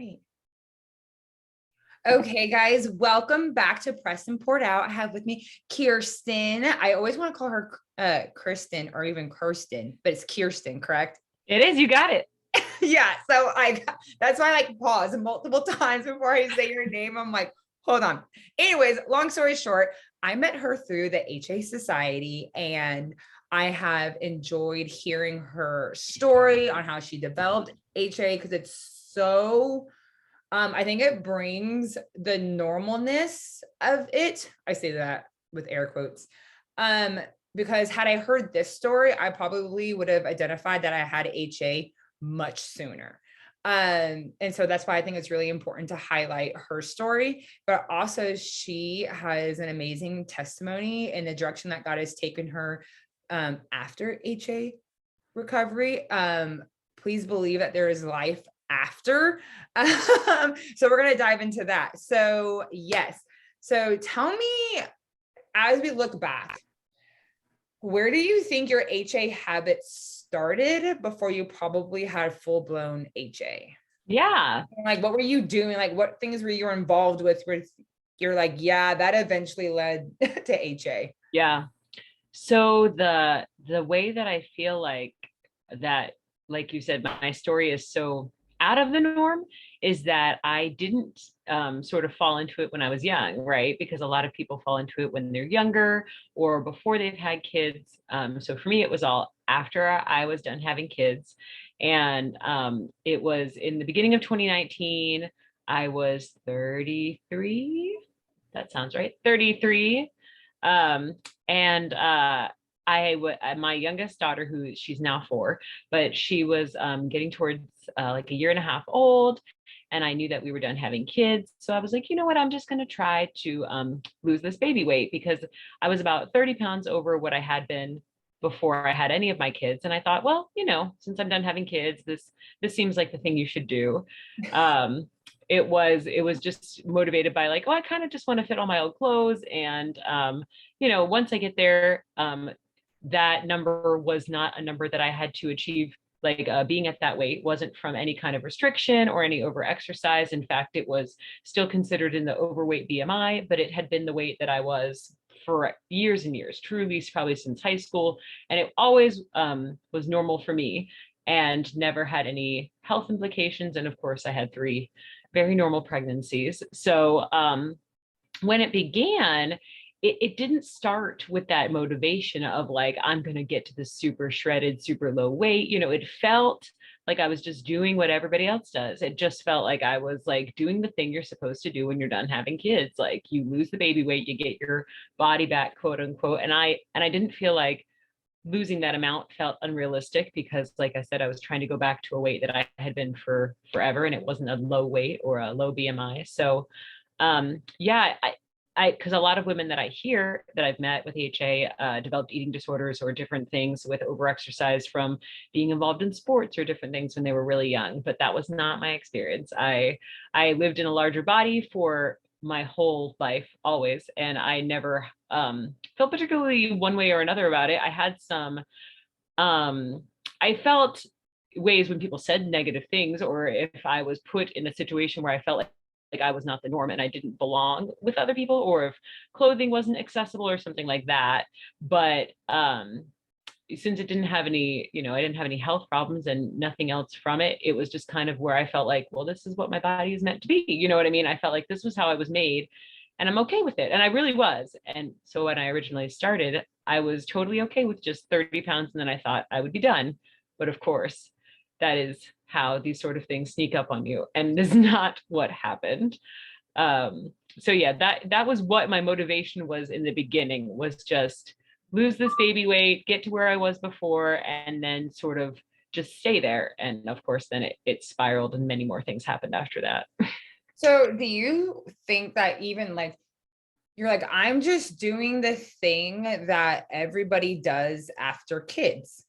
right. Okay, guys, welcome back to Press and Poured Out. I have with me Kirsten. I always want to call her Kristen or even Kirsten, but it's Kirsten, correct? It is. You got it. Yeah. So that's why I like pause multiple times before I say your name. I'm like, hold on. Anyways, long story short, I met her through the HA Society, and I have enjoyed hearing her story on how she developed HA because it's so I think it brings the normalness of it. I say that with air quotes. Um, because had I heard this story, I probably would have identified that I had HA much sooner. And so that's why I think it's really important to highlight her story, but also she has an amazing testimony in the direction that God has taken her after HA recovery. Please believe that there is life after. So we're going to dive into that. So yes. So tell me, as we look back, where do you think your HA habits started before you probably had full-blown HA? Yeah. Like, what were you doing? Like, what things were you involved with where you're like, yeah, that eventually led to HA? Yeah. So the way that I feel that, like you said, my story is so out of the norm is that I didn't sort of fall into it when I was young, right? Because a lot of people fall into it when they're younger or before they've had kids. So for me, it was all after I was done having kids. And it was in the beginning of 2019. I was 33. That sounds right. 33. Um, and my youngest daughter, who she's now 4, but she was getting towards like a year and a half old, and I knew that we were done having kids. So I was like, you know what, I'm just going to try to lose this baby weight, because I was about 30 pounds over what I had been before I had any of my kids. And I thought, well, since I'm done having kids, this seems like the thing you should do. It was just motivated by like, oh, I kind of just want to fit all my old clothes. And once I get there, that number was not a number that I had to achieve. Like being at that weight wasn't from any kind of restriction or any over exercise. In fact, it was still considered in the overweight BMI, but it had been the weight that I was for years and years, truly probably since high school. And it always was normal for me and never had any health implications. And of course, I had 3 very normal pregnancies. So when it began, it didn't start with that motivation of like, I'm going to get to this super shredded, super low weight. It felt like I was just doing what everybody else does. It just felt like I was like doing the thing you're supposed to do when you're done having kids. Like you lose the baby weight, you get your body back, quote unquote. And I didn't feel like losing that amount felt unrealistic, because like I said, I was trying to go back to a weight that I had been for forever, and it wasn't a low weight or a low BMI. So yeah, because a lot of women that I hear that I've met with HA developed eating disorders or different things with overexercise from being involved in sports or different things when they were really young. But that was not my experience. I lived in a larger body for my whole life, always, and I never felt particularly one way or another about it. I had some, I felt ways when people said negative things, or if I was put in a situation where I felt like I was not the norm and I didn't belong with other people, or if clothing wasn't accessible or something like that. But since it didn't have any, I didn't have any health problems and nothing else from it, it was just kind of where I felt like, well, this is what my body is meant to be. You know what I mean? I felt like this was how I was made, and I'm okay with it. And I really was. And so when I originally started, I was totally okay with just 30 pounds. And then I thought I would be done. But of course, that is how these sort of things sneak up on you. And this is not what happened. So yeah, that was what my motivation was in the beginning, was just lose this baby weight, get to where I was before, and then sort of just stay there. And of course, then it spiraled and many more things happened after that. So do you think that even like, you're like, I'm just doing the thing that everybody does after kids?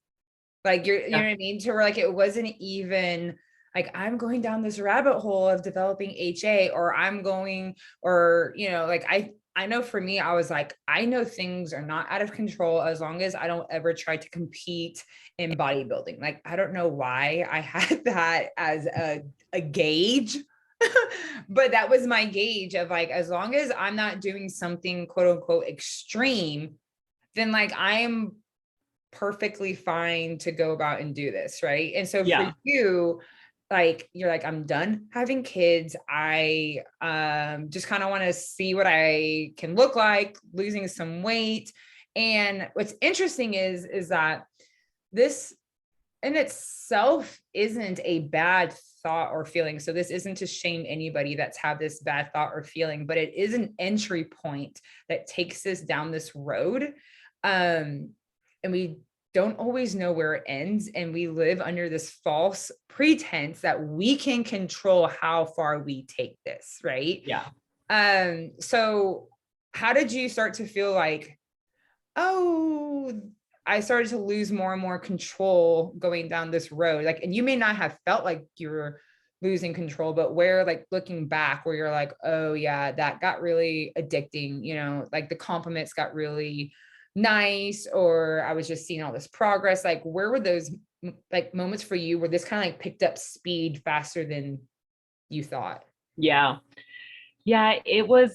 Like you know what I mean? To where like, it wasn't even like, I'm going down this rabbit hole of developing HA, or I'm going, or, like I know for me, I was like, I know things are not out of control as long as I don't ever try to compete in bodybuilding. Like, I don't know why I had that as a gauge But that was my gauge of like, as long as I'm not doing something quote unquote extreme, then like I'm perfectly fine to go about and do this. Right. And so for Yeah. you, like, you're like, I'm done having kids. I just kind of want to see what I can look like, losing some weight. And what's interesting is that this in itself isn't a bad thought or feeling. So this isn't to shame anybody that's had this bad thought or feeling, but it is an entry point that takes us down this road. And we don't always know where it ends. And we live under this false pretense that we can control how far we take this, right? Yeah. So how did you start to feel like, oh, I started to lose more and more control going down this road? Like, and you may not have felt like you were losing control, but where, like, looking back, where you're like, oh yeah, that got really addicting, like the compliments got really nice, or I was just seeing all this progress. Like, where were those like moments for you where this kind of like picked up speed faster than you thought? Yeah. Yeah. It was,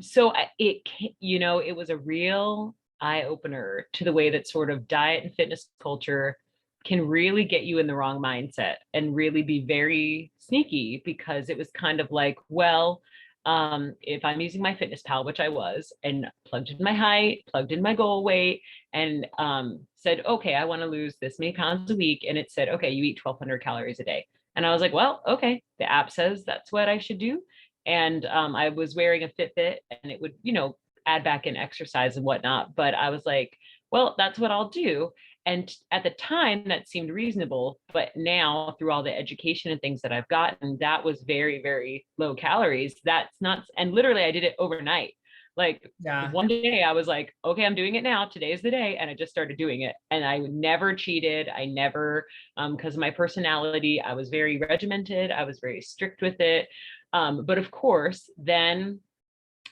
so it was a real eye opener to the way that sort of diet and fitness culture can really get you in the wrong mindset and really be very sneaky, because it was kind of like, well, if I'm using my fitness pal, which I was, and plugged in my height, plugged in my goal weight, and said, okay, I want to lose this many pounds a week. And it said, okay, you eat 1,200 calories a day. And I was like, well, okay, the app says that's what I should do. And I was wearing a Fitbit, and it would, add back in exercise and whatnot. But I was like, well, that's what I'll do. And at the time, that seemed reasonable. But now, through all the education and things that I've gotten, that was very, very low calories. That's not, and literally, I did it overnight. Like, Yeah. one day I was like, okay, I'm doing it now. Today's the day. And I just started doing it. And I never cheated. I never, because of my personality, I was very regimented. I was very strict with it. But of course, then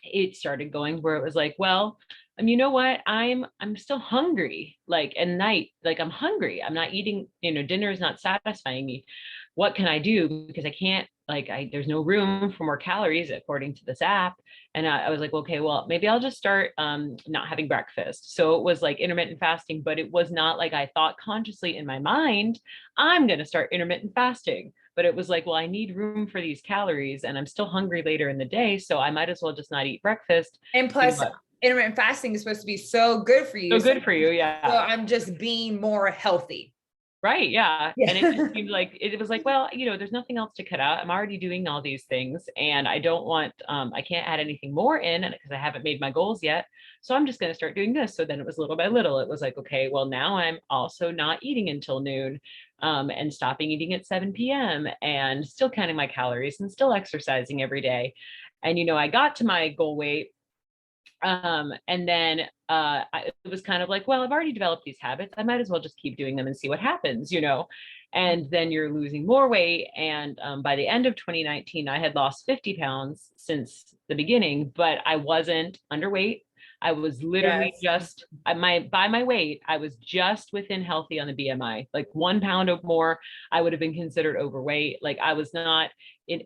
it started going where it was like, well, you know what? I'm still hungry. Like at night, like I'm hungry. I'm not eating, dinner is not satisfying me. What can I do? Because I can't, like, there's no room for more calories according to this app. And I was like, okay, well, maybe I'll just start not having breakfast. So it was like intermittent fasting, but it was not like I thought consciously in my mind, I'm going to start intermittent fasting. But it was like, well, I need room for these calories, and I'm still hungry later in the day. So I might as well just not eat breakfast. And plus, intermittent fasting is supposed to be so good for you. So good for you. So Yeah. I'm just being more healthy. Right. Yeah. Yeah. And it just seemed like, it was like, well, there's nothing else to cut out. I'm already doing all these things, and I don't want, I can't add anything more in, and because I haven't made my goals yet. So I'm just going to start doing this. So then it was little by little. It was like, okay, well, now I'm also not eating until noon, and stopping eating at 7 p.m. and still counting my calories and still exercising every day. And, I got to my goal weight. And then it was kind of like, well, I've already developed these habits. I might as well just keep doing them and see what happens, and then you're losing more weight. And by the end of 2019, I had lost 50 pounds since the beginning, but I wasn't underweight. I was literally just by my weight, I was just within healthy on the BMI, like 1 pound or more. I would have been considered overweight. Like, I was not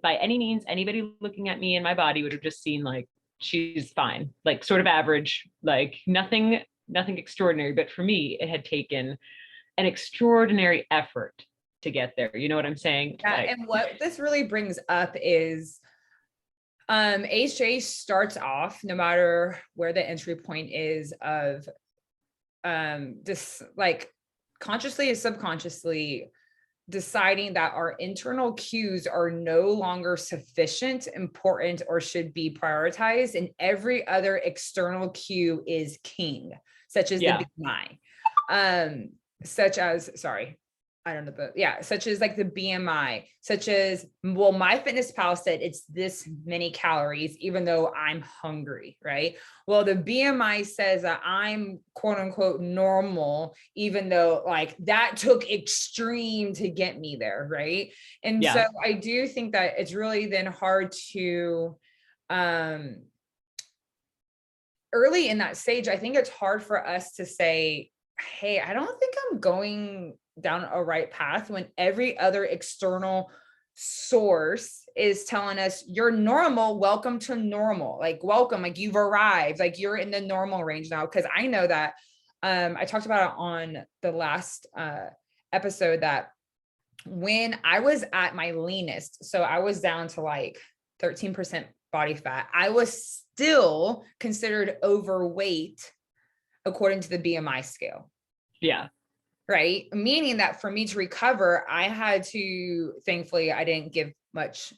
by any means, anybody looking at me and my body would have just seen like, she's fine, like sort of average, like nothing extraordinary. But for me, it had taken an extraordinary effort to get there. You know what I'm saying? Yeah. And what this really brings up is HJ starts off, no matter where the entry point is, of this, like, consciously and subconsciously deciding that our internal cues are no longer sufficient, important, or should be prioritized, and every other external cue is king, such as the BMI, such as, sorry, I don't know, but yeah, such as like the BMI, such as, well, my fitness pal said it's this many calories, even though I'm hungry, right? Well, the BMI says that I'm quote unquote normal, even though like that took extreme to get me there, right? And so I do think that it's really then hard to, early in that stage, I think it's hard for us to say, hey, I don't think I'm going down a right path, when every other external source is telling us you're normal, welcome to normal, like welcome, like you've arrived, like you're in the normal range now. Because I know that I talked about it on the last episode, that when I was at my leanest, so I was down to like 13% body fat, I was still considered overweight according to the BMI scale. Yeah. Right. Meaning that for me to recover, I had to, thankfully, I didn't give much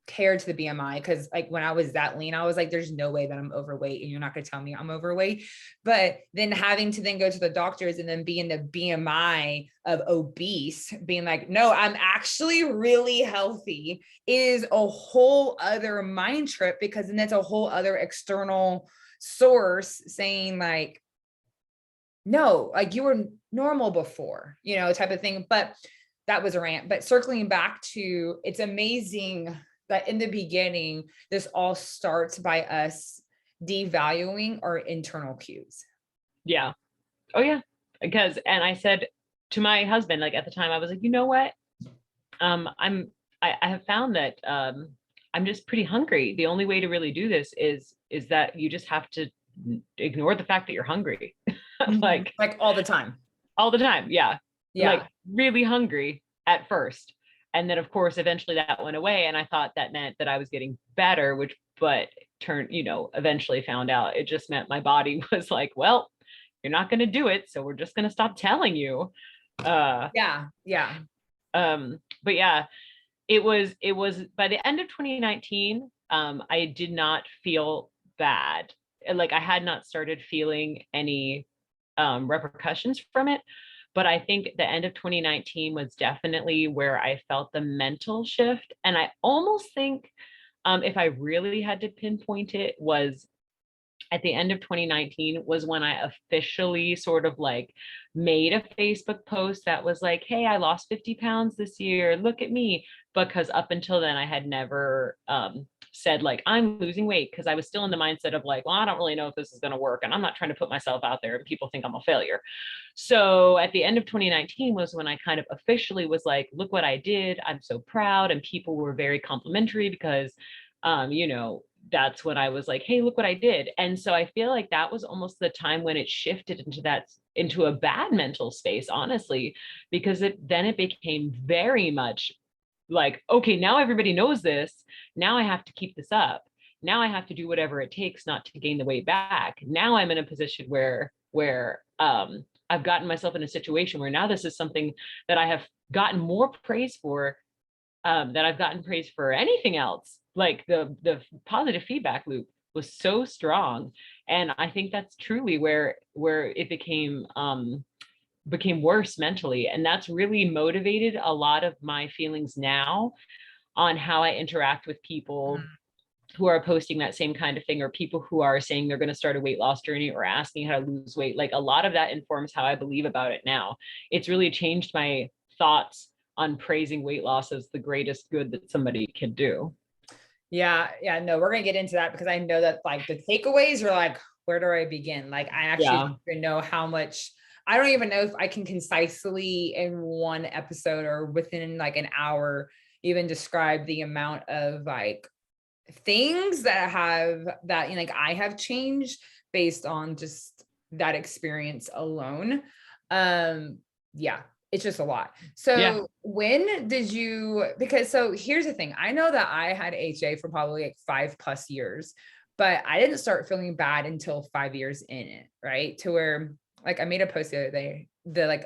care to the BMI, because like when I was that lean, I was like, there's no way that I'm overweight and you're not going to tell me I'm overweight. But then having to then go to the doctors and then be in the BMI of obese, being like, no, I'm actually really healthy, is a whole other mind trip, because then it's a whole other external source saying like, no, like you were normal before, type of thing. But that was a rant. But circling back to, it's amazing that in the beginning, this all starts by us devaluing our internal cues. Yeah. Oh yeah. And I said to my husband, like at the time, I was like, you know what? I have found that I'm just pretty hungry. The only way to really do this is that you just have to ignore the fact that you're hungry. like all the time. All the time. Yeah. Yeah. Like really hungry at first. And then of course, eventually that went away. And I thought that meant that I was getting better, but eventually found out it just meant my body was like, well, you're not going to do it. So we're just going to stop telling you. Yeah. But yeah, it was by the end of 2019, I did not feel bad. Like I had not started feeling any repercussions from it. But I think the end of 2019 was definitely where I felt the mental shift. And I almost think if I really had to pinpoint it, was at the end of 2019 was when I officially sort of like made a Facebook post that was like, hey, I lost 50 pounds this year. Look at me. Because up until then, I had never said like, I'm losing weight, because I was still in the mindset of like, well, I don't really know if this is going to work. And I'm not trying to put myself out there and people think I'm a failure. So at the end of 2019 was when I kind of officially was like, look what I did. I'm so proud. And people were very complimentary because, that's when I was like, hey, look what I did. And so I feel like that was almost the time when it shifted into a bad mental space, honestly, because it became very much like, okay, now everybody knows this. Now I have to keep this up. Now I have to do whatever it takes not to gain the weight back. Now I'm in a position where I've gotten myself in a situation where now this is something that I have gotten more praise for than I've gotten praise for anything else. Like the positive feedback loop was so strong. And I think that's truly where it became worse mentally. And that's really motivated a lot of my feelings now on how I interact with people who are posting that same kind of thing, or people who are saying they're going to start a weight loss journey or asking how to lose weight. Like a lot of that informs how I believe about it now. It's really changed my thoughts on praising weight loss as the greatest good that somebody can do. Yeah. No, we're going to get into that, because I know that like the takeaways are like, where do I begin? Like I actually don't even know how much, I don't even know if I can concisely in one episode or within like an hour even describe the amount of like things that I have changed based on just that experience alone. It's just a lot. So when did you, so here's the thing. I know that I had HA for probably like 5+ years, but I didn't start feeling bad until 5 years in it. Right. To where like I made a post the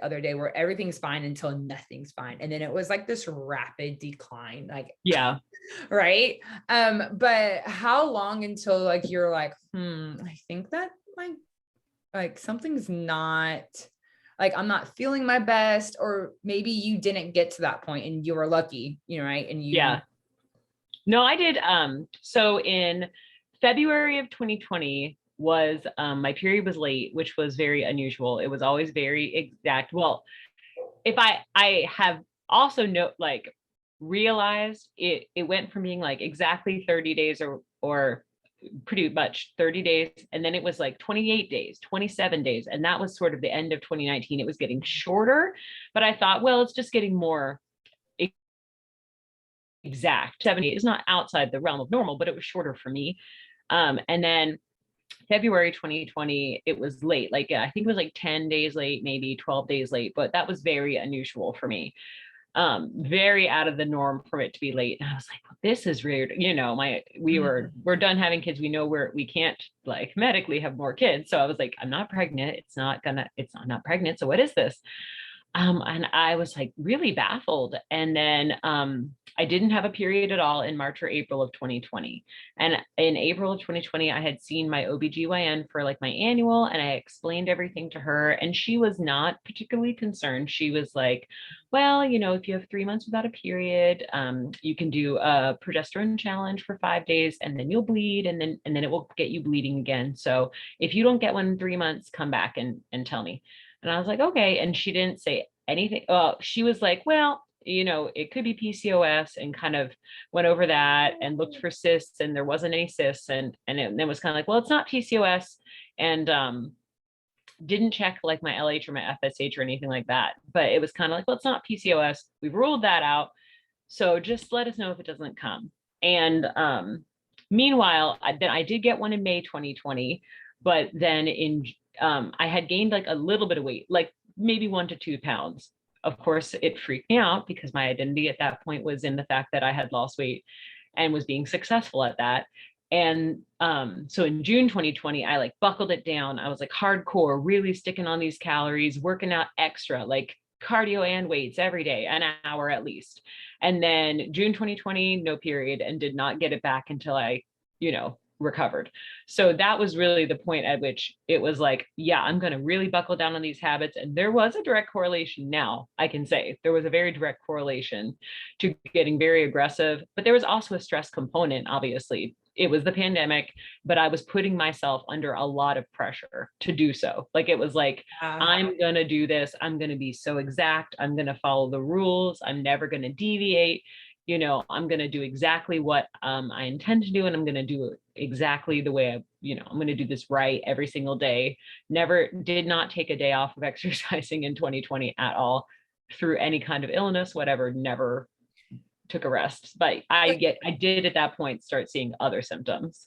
other day where everything's fine until nothing's fine. And then it was like this rapid decline, like, right. But how long until like, you're like, I think that like something's not, like, I'm not feeling my best, or maybe you didn't get to that point and you were lucky, right? And no, I did. So in February of 2020 was, my period was late, which was very unusual. It was always very exact. Well, if I have also realized it went from being like exactly 30 days or pretty much 30 days. And then it was like 28 days, 27 days. And that was sort of the end of 2019. It was getting shorter, but I thought, well, it's just getting more exact. 70 is not outside the realm of normal, but it was shorter for me. And then February 2020, it was late. Like, I think it was like 10 days late, maybe 12 days late, but that was very unusual for me. Very out of the norm for it to be late. And I was like, well, this is weird. You know, we're done having kids. We know we can't like medically have more kids. So I was like, I'm not pregnant. I'm not pregnant. So what is this? And I was like really baffled. And then I didn't have a period at all in March or April of 2020. And in April of 2020, I had seen my OBGYN for like my annual, and I explained everything to her. And she was not particularly concerned. She was like, well, you know, if you have 3 months without a period, you can do a progesterone challenge for 5 days, and then you'll bleed, and then it will get you bleeding again. So if you don't get one in 3 months, come back and tell me. And I was like, okay. And she didn't say anything. Well, she was like, well, you know, it could be PCOS, and kind of went over that and looked for cysts, and there wasn't any cysts. And it was kind of like, well, it's not PCOS. And didn't check like my LH or my FSH or anything like that. But it was kind of like, well, it's not PCOS. We've ruled that out. So just let us know if it doesn't come. And meanwhile, I did get one in May 2020, but then I had gained like a little bit of weight, like maybe 1 to 2 pounds. Of course, it freaked me out because my identity at that point was in the fact that I had lost weight and was being successful at that. And so in June 2020, I like buckled it down. I was like hardcore, really sticking on these calories, working out extra, like cardio and weights every day, an hour at least. And then June 2020, no period, and did not get it back until I, you know, recovered. So that was really the point at which it was like, yeah, I'm going to really buckle down on these habits. And there was a direct correlation. Now I can say there was a very direct correlation to getting very aggressive, but there was also a stress component. Obviously, it was the pandemic, but I was putting myself under a lot of pressure to do so. Like, it was like, I'm going to do this. I'm going to be so exact. I'm going to follow the rules. I'm never going to deviate. You know, I'm going to do exactly what I intend to do. And I'm going to do it exactly the way I'm going to do this right every single day. Did not take a day off of exercising in 2020 at all, through any kind of illness, whatever, never took a rest. But I did at that point start seeing other symptoms.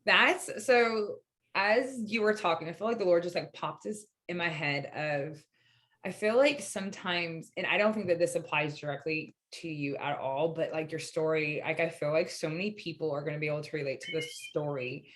That's so, as you were talking, I feel like the Lord just like popped this in my head of, I feel like sometimes, and I don't think that this applies directly to you at all, but like your story, like I feel like so many people are going to be able to relate to this story,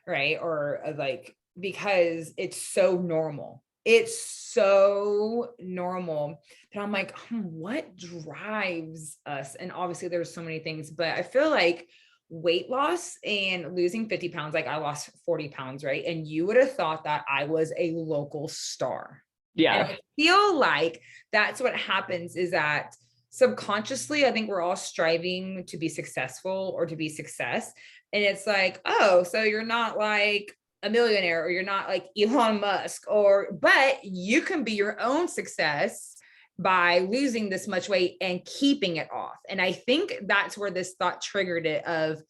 right? Or like, because it's so normal. It's so normal. But I'm like, what drives us? And obviously there's so many things, but I feel like weight loss and losing 50 pounds, like I lost 40 pounds, right? And you would have thought that I was a local star. Yeah. And I feel like that's what happens, is that subconsciously, I think we're all striving to be successful or to be success. And it's like, oh, so you're not like a millionaire, or you're not like Elon Musk, but you can be your own success by losing this much weight and keeping it off. And I think that's where this thought triggered it of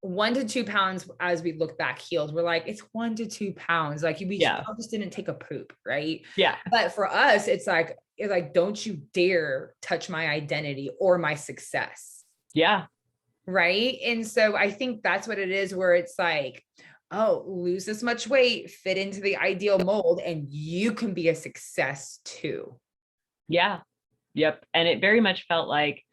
1 to 2 pounds. As we look back healed, we're like, it's 1 to 2 pounds. Like you just didn't take a poop, right? Yeah. But for us, it's like, don't you dare touch my identity or my success. Yeah. Right. And so I think that's what it is, where it's like, oh, lose this much weight, fit into the ideal mold, and you can be a success too. Yeah. Yep. And it very much felt like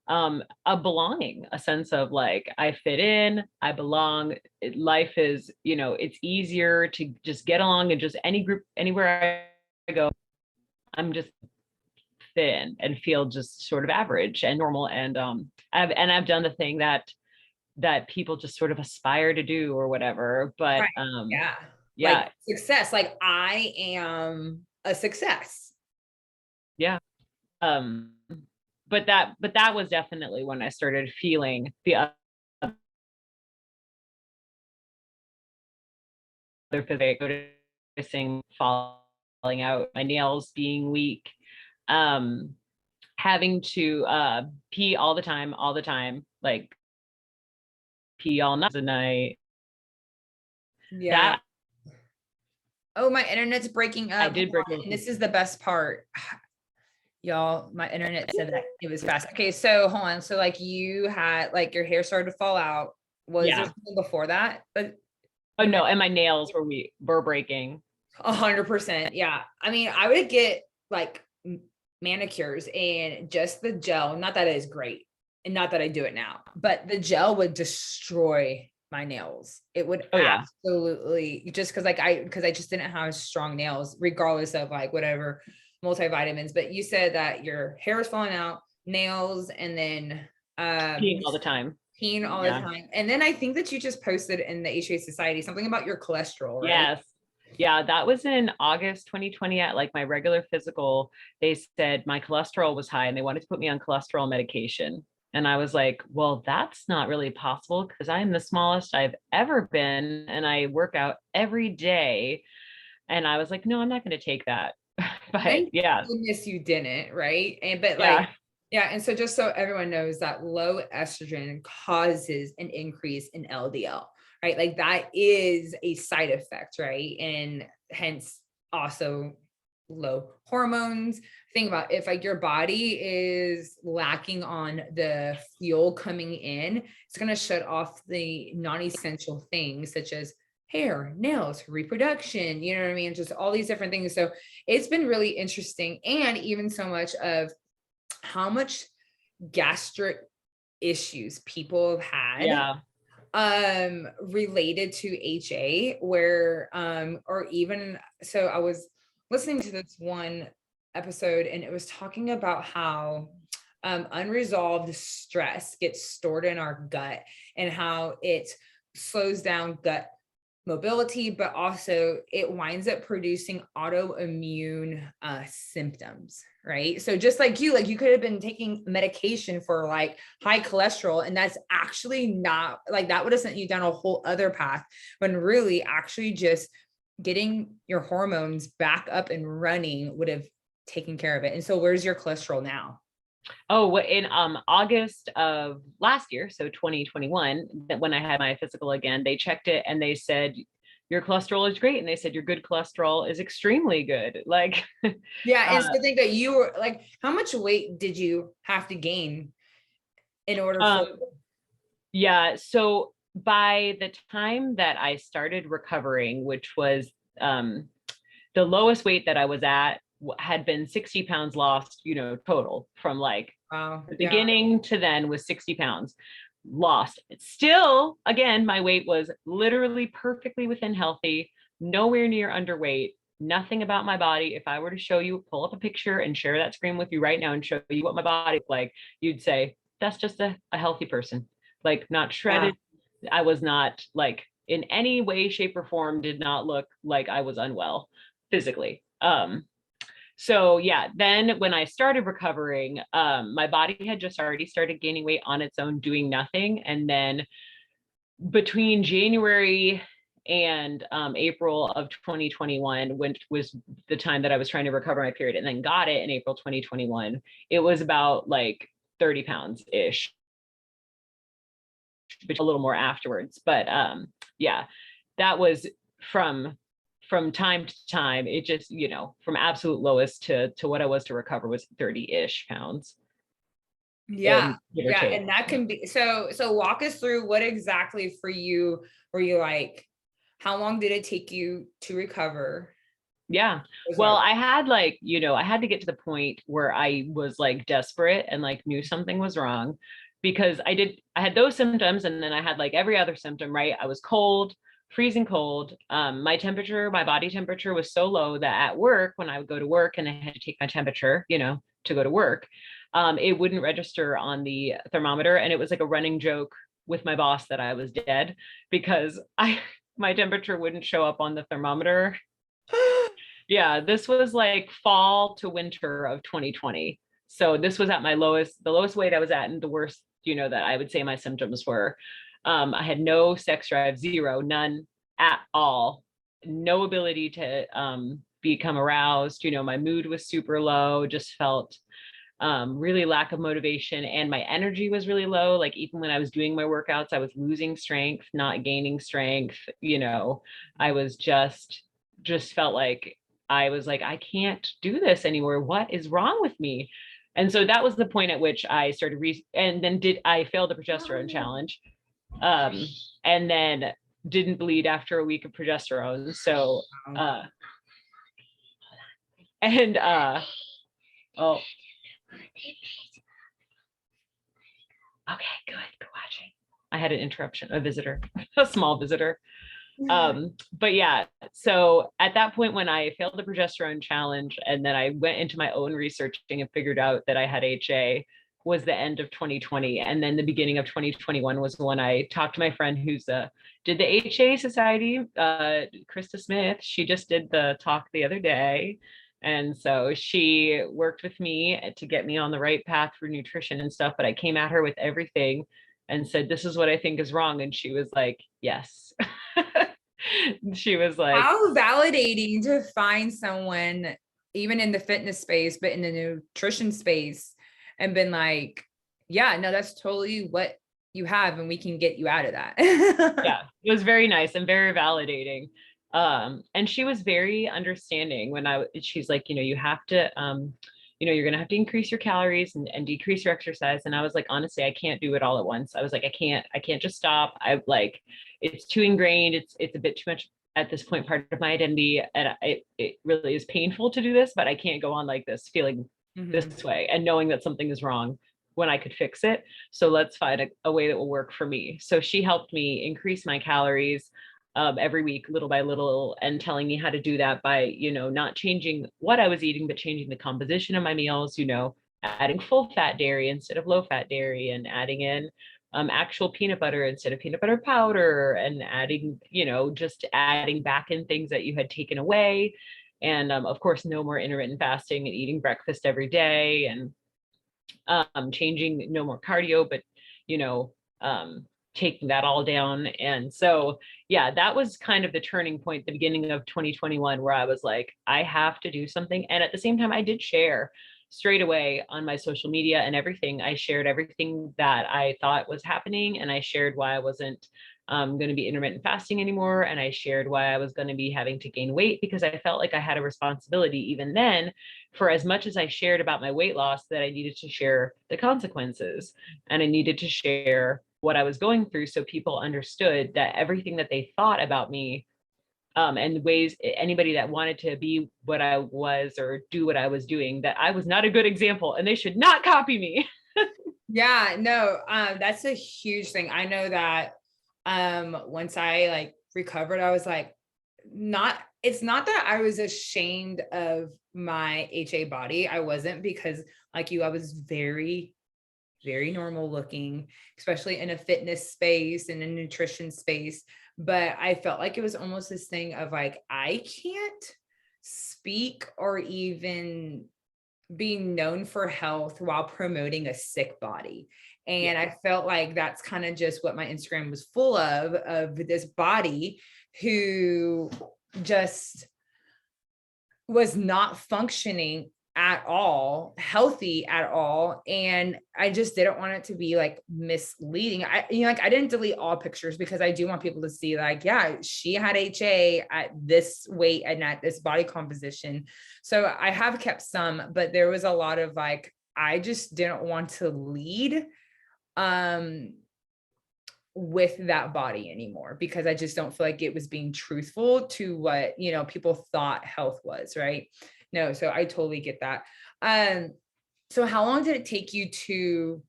a belonging, a sense of like, I fit in, I belong. Life is, it's easier to just get along, and just any group, anywhere I go, I'm just thin and feel just sort of average and normal. And I've done the thing that people just sort of aspire to do or whatever. But yeah. Like success, like I am a success. Yeah. But that was definitely when I started feeling the other physical, noticing falling out, my nails being weak, having to pee all the time, like pee all night a night. Yeah. Oh, my internet's breaking up. I did break. And this is the best part. Y'all, my internet said that it was fast. Okay, so hold on. So like you had like your hair started to fall out. Was there Yeah. something before that? But Oh you no, and my nails were breaking. 100%. Yeah. I mean, I would get like manicures and just the gel. Not that it is great and not that I do it now, but the gel would destroy my nails. It would Oh yeah. absolutely just because I just didn't have strong nails, regardless of like whatever multivitamins. But you said that your hair is falling out, nails, and then Peeing all the time. peeing all the Yeah. time. And then I think that you just posted in the HA Society something about your cholesterol, right? Yes. Yeah, that was in August 2020 at like my regular physical. They said my cholesterol was high and they wanted to put me on cholesterol medication. And I was like, well, that's not really possible because I am the smallest I've ever been and I work out every day. And I was like, no, I'm not going to take that. But Thank yeah, goodness you didn't, right? And but like, yeah, yeah, and so just so everyone knows that low estrogen causes an increase in LDL, right? Like that is a side effect, right? And hence also low hormones. Think about if like your body is lacking on the fuel coming in, it's going to shut off the non-essential things such as hair, nails, reproduction, you know what I mean? Just all these different things. So it's been really interesting. And even so much of how much gastric issues people have had yeah. related to HA where or even so I was listening to this one episode and it was talking about how unresolved stress gets stored in our gut and how it slows down gut mobility, but also it winds up producing autoimmune symptoms, right? So just like you could have been taking medication for like high cholesterol, and that's actually not like that would have sent you down a whole other path when really actually just getting your hormones back up and running would have taken care of it. And so where's your cholesterol now? Oh, in August of last year, so 2021, that when I had my physical again, they checked it and they said your cholesterol is great, and they said your good cholesterol is extremely good. Like, Yeah, and uh, so think that you were like, how much weight did you have to gain in order for um, yeah. So by the time that I started recovering, which was the lowest weight that I was at had been 60 pounds lost, total from like wow, the yeah. beginning to then was 60 pounds lost. Still, again, my weight was literally perfectly within healthy, nowhere near underweight, nothing about my body. If I were to show you, pull up a picture and share that screen with you right now and show you what my body looked like, you'd say, that's just a healthy person, like not Yeah. shredded. I was not like in any way, shape, or form did not look like I was unwell physically. So yeah, then when I started recovering, my body had just already started gaining weight on its own, doing nothing. And then between January and April of 2021, which was the time that I was trying to recover my period and then got it in April 2021, it was about like 30 pounds ish, a little more afterwards. But yeah, that was from time to time. It just, from absolute lowest to what I was to recover was 30-ish pounds, Yeah. and give or Yeah. take. And that can be so walk us through what exactly for you were you like, how long did it take you to recover? Yeah. Was Well, that I had like, I had to get to the point where I was like desperate and like knew something was wrong, because I had those symptoms and then I had like every other symptom, right? I was cold, freezing cold. My body temperature was so low that at work, when I would go to work and I had to take my temperature, to go to work, it wouldn't register on the thermometer. And it was like a running joke with my boss that I was dead because my temperature wouldn't show up on the thermometer. Yeah, this was like fall to winter of 2020. So this was at the lowest weight I was at, and the worst, that I would say my symptoms were. I had no sex drive, zero, none at all, no ability to become aroused. My mood was super low, just felt really lack of motivation, and my energy was really low. Like even when I was doing my workouts, I was losing strength, not gaining strength. I was just felt like I was like, I can't do this anymore. What is wrong with me? And so that was the point at which I started and then I failed the progesterone challenge. Um, and then didn't bleed after a week of progesterone. So, and oh, okay, good watching. I had an interruption, a visitor, a small visitor. But yeah, so at that point when I failed the progesterone challenge and then I went into my own researching and figured out that I had HA, was the end of 2020. And then the beginning of 2021 was when I talked to my friend who's did the HA Society, Krista Smith. She just did the talk the other day. And so she worked with me to get me on the right path for nutrition and stuff. But I came at her with everything and said, this is what I think is wrong. And she was like, yes. She was like, how validating to find someone, even in the fitness space, but in the nutrition space, and been like, yeah, no, that's totally what you have, and we can get you out of that. yeah, it was very nice and very validating. And she was very understanding when she's like, you have to, you're going to have to increase your calories and decrease your exercise. And I was like, honestly, I can't do it all at once. I was like, I can't just stop. I like, it's too ingrained. It's a bit too much at this point, part of my identity. And it really is painful to do this, but I can't go on like this, feeling this way and knowing that something is wrong when I could fix it. So let's find a way that will work for me. So she helped me increase my calories every week, little by little, and telling me how to do that by, not changing what I was eating, but changing the composition of my meals, adding full fat dairy instead of low fat dairy, and adding in actual peanut butter instead of peanut butter powder, and adding, just adding back in things that you had taken away. And of course, no more intermittent fasting and eating breakfast every day, and changing no more cardio, but, taking that all down. And so, yeah, that was kind of the turning point, the beginning of 2021, where I was like, I have to do something. And at the same time, I did share straight away on my social media and everything. I shared everything that I thought was happening. And I shared why I wasn't going to be intermittent fasting anymore. And I shared why I was going to be having to gain weight, because I felt like I had a responsibility even then, for as much as I shared about my weight loss, that I needed to share the consequences, and I needed to share what I was going through, so people understood that everything that they thought about me, and ways, anybody that wanted to be what I was or do what I was doing, that I was not a good example and they should not copy me. Yeah, no, that's a huge thing. I know that once I like recovered, I was like, it's not that I was ashamed of my HA body. I wasn't, because like you, I was very, very normal looking, especially in a fitness space and a nutrition space. But I felt like it was almost this thing of like, I can't speak or even being known for health while promoting a sick body. And I felt like that's kind of just what my Instagram was full of this body who just was not functioning at all, healthy at all. And I just didn't want it to be like misleading. I didn't delete all pictures, because I do want people to see like, yeah, she had HA at this weight and at this body composition. So I have kept some, but there was a lot of like, I just didn't want to lead with that body anymore, because I just don't feel like it was being truthful to what, people thought health was, right? No, so I totally get that. So how long did it take you to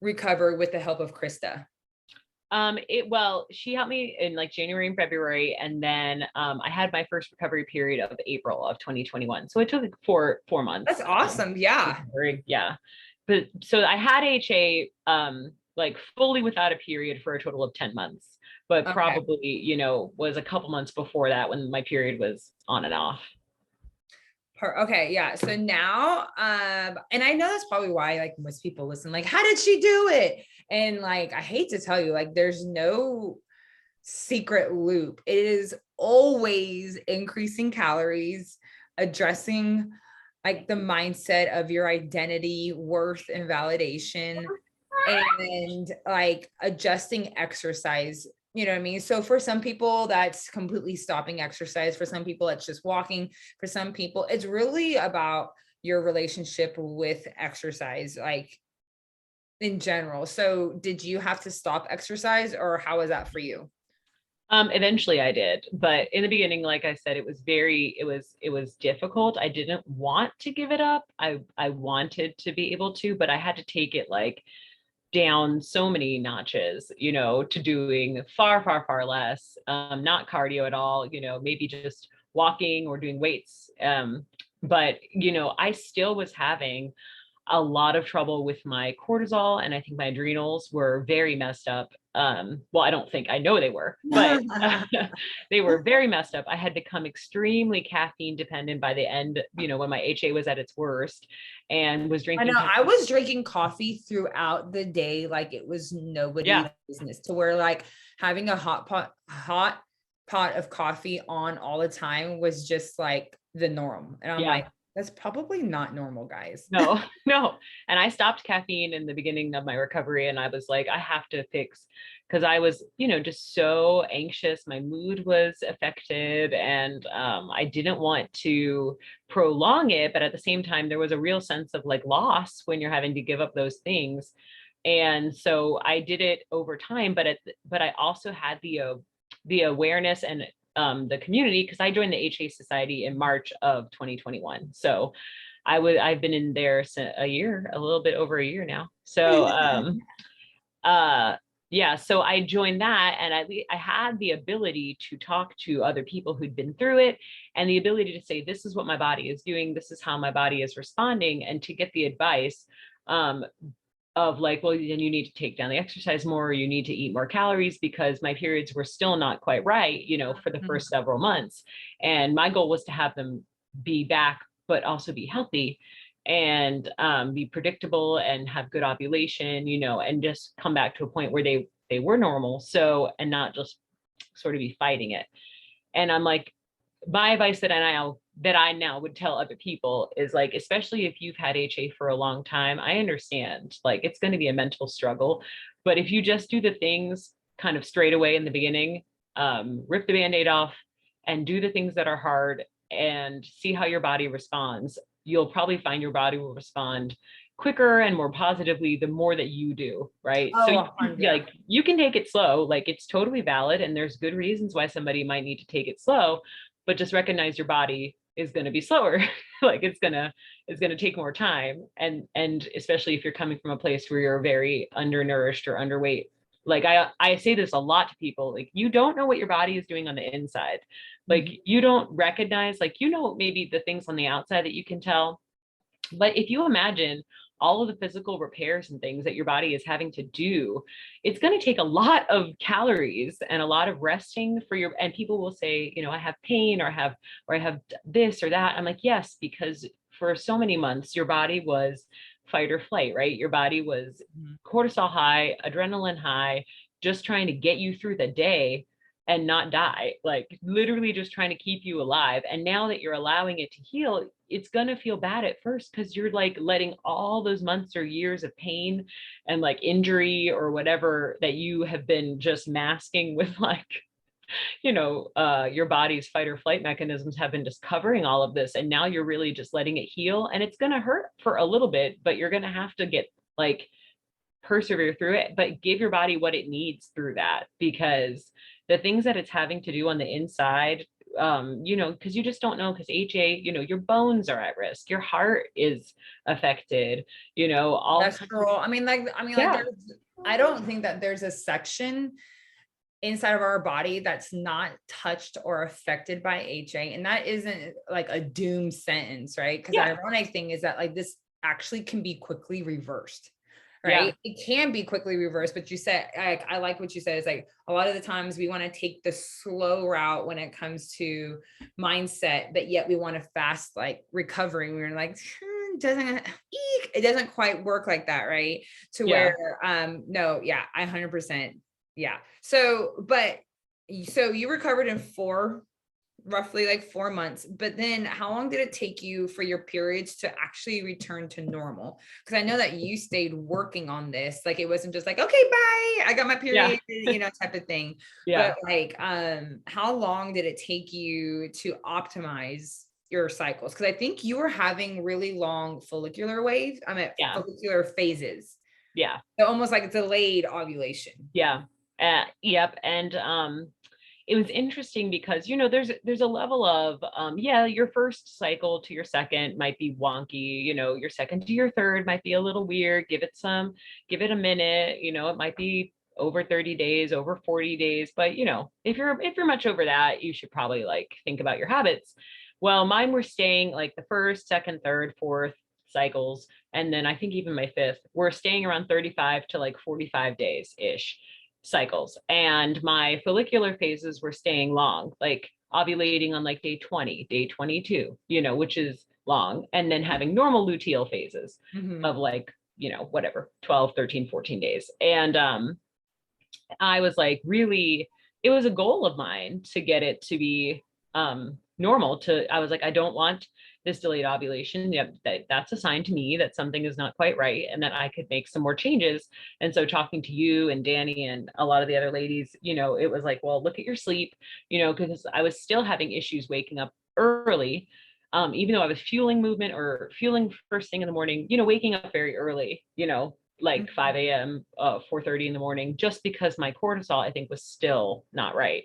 recover with the help of Krista? She helped me in like January and February, and then I had my first recovery period of April of 2021. So it took like four months. That's awesome. Yeah. Yeah. But so I had HA like fully without a period for a total of 10 months, but probably, was a couple months before that when my period was on and off. Okay, yeah. So now, and I know that's probably why like most people listen, like, how did she do it? And like, I hate to tell you, like, there's no secret loop. It is always increasing calories, addressing like the mindset of your identity, worth, and validation, and like adjusting exercise You know what I mean? So for some people, that's completely stopping exercise. For some people, it's just walking. For some people, it's really about your relationship with exercise, like in general. So did you have to stop exercise, or how was that for you? Eventually I did, but in the beginning, like I said, it was difficult. I didn't want to give it up. I wanted to be able to, but I had to take it like down so many notches, you know, to doing far, far, far less, not cardio at all, you know, maybe just walking or doing weights. But, you know, I still was having a lot of trouble with my cortisol, and I think my adrenals were very messed up. Well, I don't think, I know they were, but they were very messed up. I had become extremely caffeine dependent by the end, you know, when my HA was at its worst, and was I drinking know I caffeine. was drinking coffee throughout the day, like it was nobody's Yeah, business, to where like having a hot pot of coffee on all the time was just like the norm. And I'm yeah. like, that's probably not normal, guys. No, no. And I stopped caffeine in the beginning of my recovery, and I was like, I have to fix, because I was, you know, just so anxious. My mood was affected, and I didn't want to prolong it. But at the same time, there was a real sense of like loss when you're having to give up those things. And so I did it over time, but I also had the awareness and the community, because I joined the HA Society in March of 2021. So I've been in there a year, a little bit over a year now. So uh yeah, so I joined that, and I had the ability to talk to other people who'd been through it, and the ability to say, this is what my body is doing, this is how my body is responding, and to get the advice um of like, well, then you need to take down the exercise more, or you need to eat more calories, because my periods were still not quite right, you know, for the first several months. And my goal was to have them be back, but also be healthy, and be predictable and have good ovulation, you know, and just come back to a point where they were normal. So, and not just sort of be fighting it. And I'm like, my advice that I now would tell other people is like, especially if you've had HA for a long time, I understand like it's going to be a mental struggle, but if you just do the things kind of straight away in the beginning, rip the band-aid off and do the things that are hard and see how your body responds, you'll probably find your body will respond quicker and more positively the more that you do, right? So Oh, yeah. like you can take it slow, like it's totally valid, and there's good reasons why somebody might need to take it slow, but just recognize your body is going to be slower. Like it's going to take more time, and especially if you're coming from a place where you're very undernourished or underweight. Like I say this a lot to people, like you don't know what your body is doing on the inside. Like you don't recognize, like, you know, maybe the things on the outside that you can tell, but if you imagine all of the physical repairs and things that your body is having to do, it's going to take a lot of calories and a lot of resting for your, and people will say, you know, I have pain, or I have this or that. I'm like, yes, because for so many months, your body was fight or flight, right? Your body was cortisol high, adrenaline high, just trying to get you through the day and not die, like literally just trying to keep you alive. And now that you're allowing it to heal, it's going to feel bad at first, because you're like letting all those months or years of pain and like injury or whatever that you have been just masking with, like, you know, your body's fight or flight mechanisms have been just covering all of this, and now you're really just letting it heal, and it's going to hurt for a little bit, but you're going to have to get like persevere through it, but give your body what it needs through that, because the things that it's having to do on the inside, you know, because you just don't know, because HA, you know, your bones are at risk, your heart is affected, you know, all kinds of, Cholesterol. Like yeah, there's, I don't think that there's a section inside of our body that's not touched or affected by HA. And that isn't like a doom sentence, right? Because the yeah, ironic thing is that like this actually can be quickly reversed. yeah, Right. It can be quickly reversed, but you said, I like what you said. Is like a lot of the times we want to take the slow route when it comes to mindset, but yet we want to fast like recovery. We're like, it doesn't quite work like that, right? To yeah. where, no, yeah, I 100%, yeah. So, but so you recovered in 4 roughly like 4 months. But then how long did it take you for your periods to actually return to normal? Because I know that you stayed working on this. Like it wasn't just like, okay, bye, I got my Yeah. period, type of thing. Yeah. But like, how long did it take you to optimize your cycles? Because I think you were having really long follicular waves. Yeah. Follicular phases. Yeah. So almost like delayed ovulation. Yeah. Yep. And it was interesting because, there's a level of, your first cycle to your second might be wonky, your second to your third might be a little weird. Give it a minute, it might be over 30 days, over 40 days. But, if you're much over that, you should probably like think about your habits. Well, mine were staying like the first, second, third, fourth cycles. And then I think even my fifth, we're staying around 35 to like 45 days ish cycles. And my follicular phases were staying long, like ovulating on like day 20, day 22, which is long. And then having normal luteal phases of like, whatever, 12, 13, 14 days. And I was like, really, it was a goal of mine to get it to be normal. I was like, I don't want this delayed ovulation. Yeah, that's a sign to me that something is not quite right and that I could make some more changes. And so talking to you and Danny and a lot of the other ladies, it was like, well, look at your sleep, because I was still having issues waking up early. Even though I was fueling movement or fueling first thing in the morning, waking up very early, like 5 a.m., 4:30 in the morning, just because my cortisol, I think, was still not right.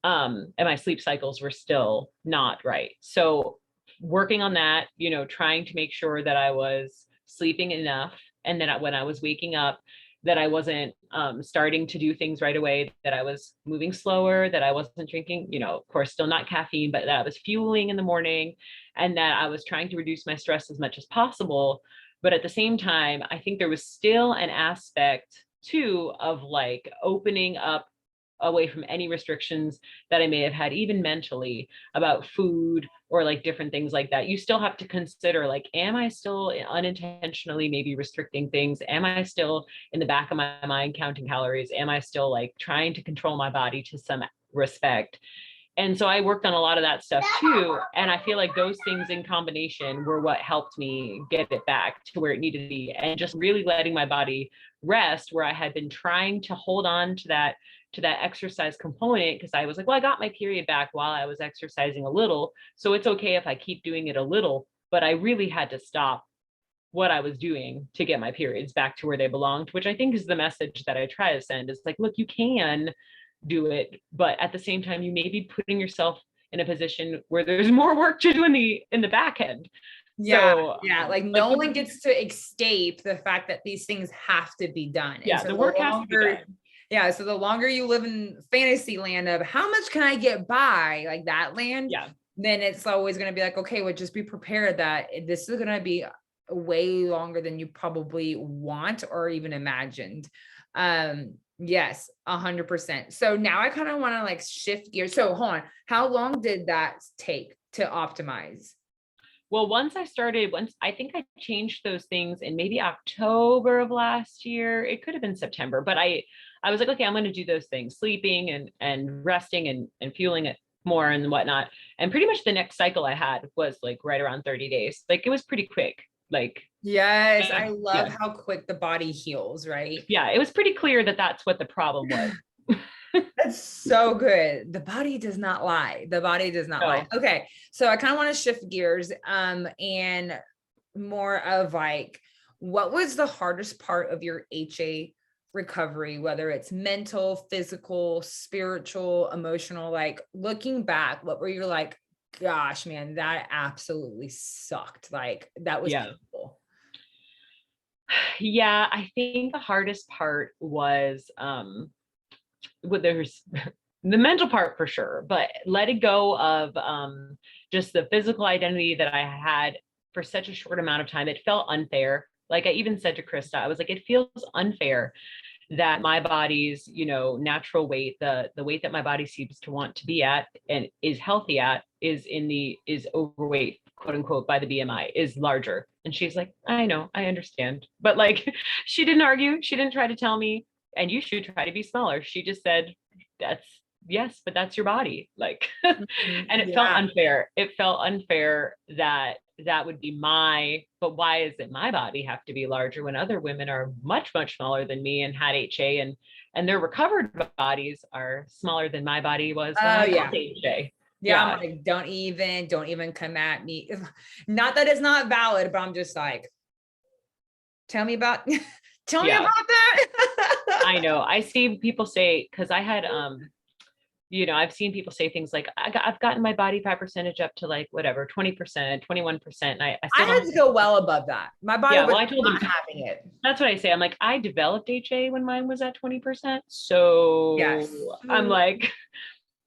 And my sleep cycles were still not right. So working on that, trying to make sure that I was sleeping enough. And then when I was waking up, that I wasn't starting to do things right away, that I was moving slower, that I wasn't drinking, of course, still not caffeine, but that I was fueling in the morning and that I was trying to reduce my stress as much as possible. But at the same time, I think there was still an aspect too of like opening up away from any restrictions that I may have had, even mentally, about food or like different things like that. You still have to consider, like, am I still unintentionally maybe restricting things? Am I still in the back of my mind counting calories? Am I still like trying to control my body to some respect? And so I worked on a lot of that stuff too. And I feel like those things in combination were what helped me get it back to where it needed to be. And just really letting my body rest, where I had been trying to hold on to that exercise component, because I was like, well, I got my period back while I was exercising a little. So it's okay if I keep doing it a little, but I really had to stop what I was doing to get my periods back to where they belonged, which I think is the message that I try to send. Is like, look, you can do it, but at the same time, you may be putting yourself in a position where there's more work to do in the back end. Yeah. So, Yeah. Like no one gets to escape the fact that these things have to be done. Yeah. So the work has to be done. Yeah. So the longer you live in fantasy land of how much can I get by, like that land, Yeah. then it's always going to be like, okay, well, just be prepared that this is going to be way longer than you probably want or even imagined. Yes, 100%. So now I kind of want to like shift gears. So hold on, how long did that take to optimize? Well, once I think I changed those things in maybe October of last year. It could have been September, but I was like, okay, I'm going to do those things, sleeping and resting and fueling it more and whatnot. And pretty much the next cycle I had was like right around 30 days. Like it was pretty quick. Like, yes, I love how quick the body heals, right? Yeah, it was pretty clear that that's what the problem was. That's so good. The body does not lie. The body does not lie. Okay. So I kind of want to shift gears and more of like, what was the hardest part of your HA recovery, whether it's mental, physical, spiritual, emotional, like looking back, what were you like, gosh, man, that absolutely sucked. Like that was painful. Yeah, I think the hardest part was there's the mental part for sure, but letting go of just the physical identity that I had for such a short amount of time. It felt unfair. Like I even said to Krista, I was like, it feels unfair that my body's, natural weight, the weight that my body seems to want to be at and is healthy at is overweight, quote unquote, by the BMI, is larger. And she's like, I know, I understand. But like, she didn't argue. She didn't try to tell me, and you should try to be smaller. She just said, yes, but that's your body. Like, Mhm. and it felt Yeah. unfair. It felt unfair that that would be but why is it my body have to be larger when other women are much, much smaller than me and had HA, and their recovered bodies are smaller than my body was when Oh I yeah. got HA. Yeah. I'm Yeah. like, don't even come at me. Not that it's not valid, but I'm just like, tell me about, tell me Yeah. about that. I know. I see people say, because I had I've seen people say things like, I've gotten my body fat percentage up to like whatever, 20%, 21%. And I I still had don't. to go well above that. My body Yeah. was Well, I told them, not having it. that's what I say. I'm like, I developed HA when mine was at 20%. Yes. So I'm like,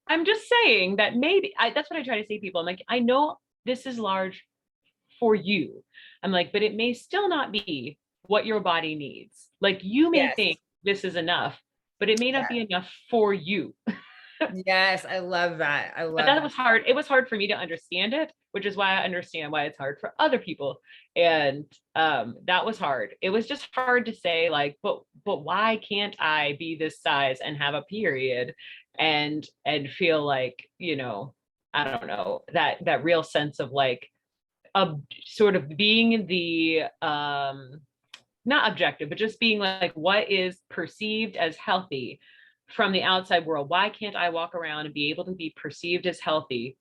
I'm just saying that maybe that's what I try to say to people. I'm like, I know this is large for you. I'm like, but it may still not be what your body needs. Like you may Yes. think this is enough, but it may not Yes. be enough for you. Yes. I love that. I But love that that. was hard. It was hard for me to understand it, which is why I understand why it's hard for other people. And that was hard. It was just hard to say like, but why can't I be this size and have a period and feel like, I don't know, that real sense of like sort of being the not objective, but just being like what is perceived as healthy from the outside world. Why can't I walk around and be able to be perceived as healthy?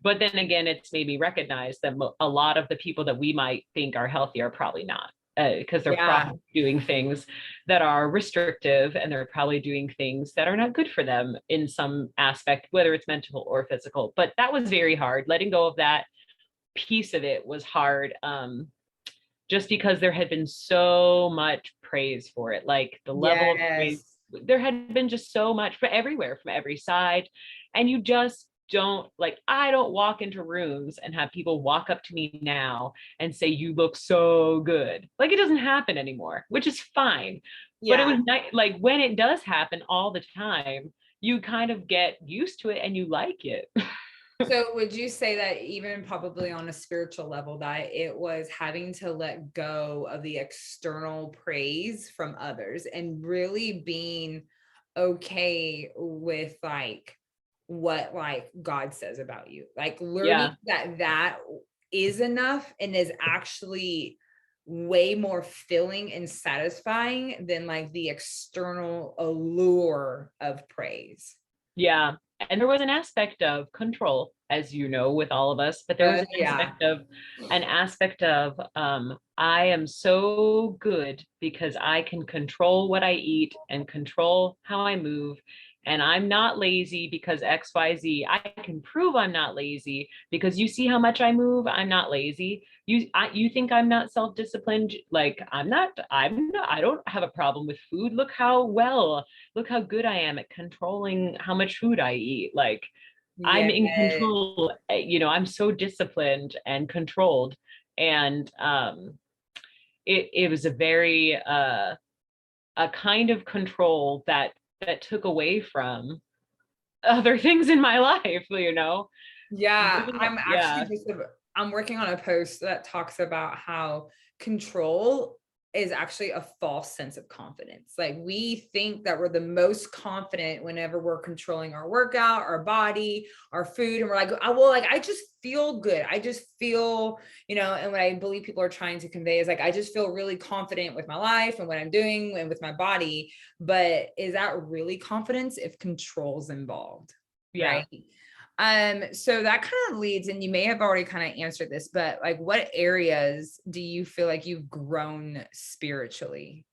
But then again, it's made me recognize that a lot of the people that we might think are healthy are probably not, because they're Yeah. probably doing things that are restrictive, and they're probably doing things that are not good for them in some aspect, whether it's mental or physical. But that was very hard. Letting go of that piece of it was hard, just because there had been so much praise for it, like the level of praise. Yes. There had been just so much from everywhere, from every side. And you just don't, like, I don't walk into rooms and have people walk up to me now and say, you look so good. Like, it doesn't happen anymore, which is fine. But it Yeah. was nice, like, when it does happen all the time, you kind of get used to it and you like it. So would you say that even probably on a spiritual level, that it was having to let go of the external praise from others and really being okay with like what like God says about you, like learning Yeah. that that is enough and is actually way more filling and satisfying than like the external allure of praise. Yeah. And there was an aspect of control, as you know, with all of us, but there was Yeah. an aspect of I am so good because I can control what I eat and control how I move. And I'm not lazy because XYZ. I can prove I'm not lazy because you see how much I move. I'm not lazy. You think I'm not self-disciplined? Like I'm not, I don't have a problem with food. Look how good I am at controlling how much food I eat. Like I'm in Yeah. control, I'm so disciplined and controlled. And it was a very a kind of control that took away from other things in my life. Yeah, I'm Yeah. actually I'm working on a post that talks about how control is actually a false sense of confidence. Like we think that we're the most confident whenever we're controlling our workout, our body, our food, and we're like, oh, well, like I just feel good. I just feel, and what I believe people are trying to convey is like I just feel really confident with my life and what I'm doing and with my body. But is that really confidence if control's involved? Yeah. Right. So that kind of leads, and you may have already kind of answered this, but like what areas do you feel like you've grown spiritually?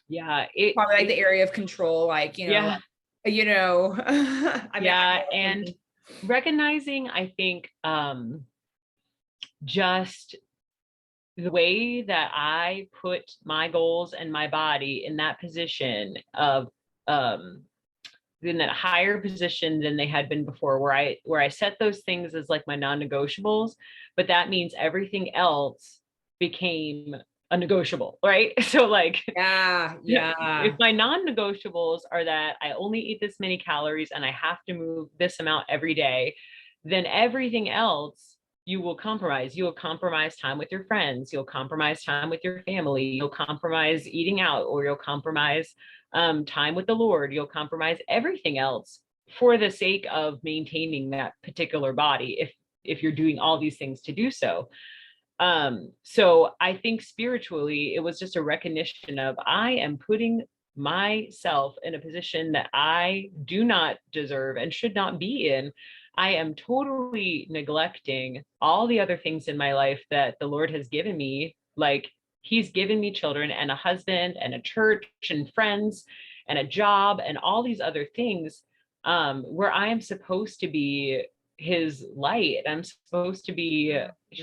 Yeah. Probably like the area of control, like, Yeah. I mean, I Yeah. know And recognizing, I think, just the way that I put my goals and my body in that position of um in that higher position than they had been before, where I set those things as like my non-negotiables, but that means everything else became a negotiable, right? So like yeah, if yeah, my non-negotiables are that I only eat this many calories and I have to move this amount every day, then everything else you will compromise. You'll compromise time with your friends. You'll compromise time with your family. You'll compromise eating out, or you'll compromise time with the Lord. You'll compromise everything else for the sake of maintaining that particular body, if you're doing all these things to do so. So I think spiritually, it was just a recognition of, I am putting myself in a position that I do not deserve and should not be in. I am totally neglecting all the other things in my life that the Lord has given me. Like, he's given me children and a husband and a church and friends and a job and all these other things, where I am supposed to be his light. I'm supposed to be,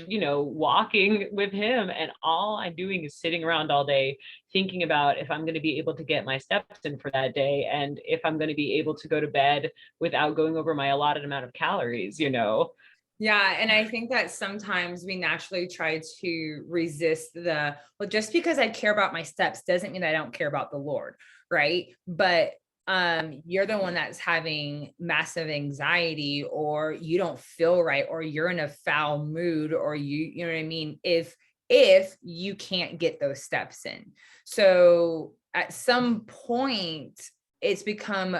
walking with him, and all I'm doing is sitting around all day thinking about if I'm going to be able to get my steps in for that day, and if I'm going to be able to go to bed without going over my allotted amount of calories. Yeah. And I think that sometimes we naturally try to resist well, just because I care about my steps doesn't mean I don't care about the Lord. Right. But you're the one that's having massive anxiety, or you don't feel right, or you're in a foul mood, or you know what I mean? If you can't get those steps in. So at some point, it's become